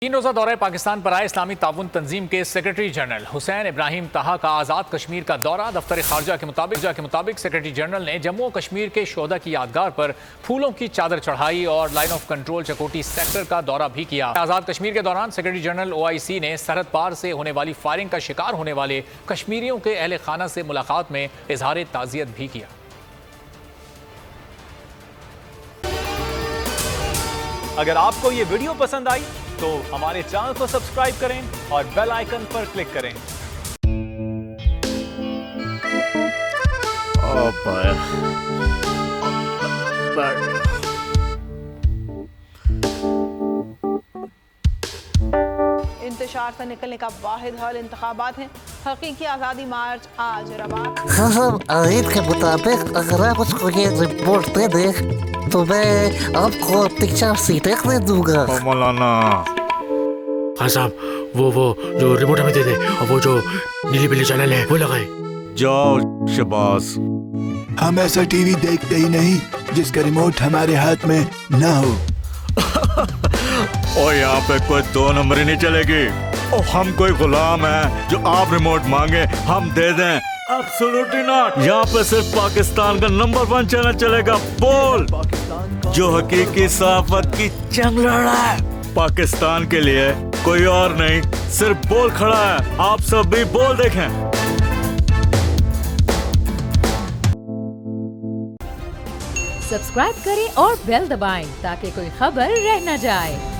तीन रोज़ा दौरे पाकिस्तान पर आए इस्लामी ताउन तंजीम के सेक्रेटरी जनरल हुसैन इब्राहिम ताहा का आज़ाद कश्मीर का दौरा। दफ्तर खारजा के मुताबिक सेक्रेटरी जनरल ने जम्मू और कश्मीर के शोहदा की यादगार पर फूलों की चादर चढ़ाई और लाइन ऑफ कंट्रोल चकोटी सेक्टर का दौरा भी किया। आज़ाद कश्मीर के दौरान सेक्रेटरी जनरल OIC ने सरहद पार से होने वाली फायरिंग का शिकार होने वाले कश्मीरियों के अहले खाना से मुलाकात में इजहार ताज़ियत भी किया। अगर आपको ये वीडियो पसंद आई तो हमारे चैनल को सब्सक्राइब करें और बेल आइकन पर क्लिक करें। इंतशार से निकलने का वाहिद हल इंतखाबात हैं। हकीकी आज़ादी मार्च आज रवात। खान आयत के मुताबिक अगर आप उसको ये रिपोर्ट दे दें तो मैं आपको 3-4 सीटें दे दूंगा। मौलाना हाँ साहब, वो जो रिमोट हमें दे दे और वो जो नीली पीली चैनल है वो लगाए। जाओ शबाज। हम ऐसा टीवी देखते ही नहीं जिसका रिमोट हमारे हाथ में ना हो। और यहाँ पे कोई 2 नंबर ही नहीं चलेगी। और हम कोई गुलाम है जो आप रिमोट मांगे हम दे दें? Absolutely not. यहाँ पे सिर्फ पाकिस्तान का नंबर 1 चैनल चलेगा, बोल, जो हकीकी सहाफत की जंग लड़ रहा है। पाकिस्तान के लिए कोई और नहीं, सिर्फ बोल खड़ा है। आप सब भी बोल देखें। सब्सक्राइब करें और बेल दबाएं ताकि कोई खबर रह न जाए।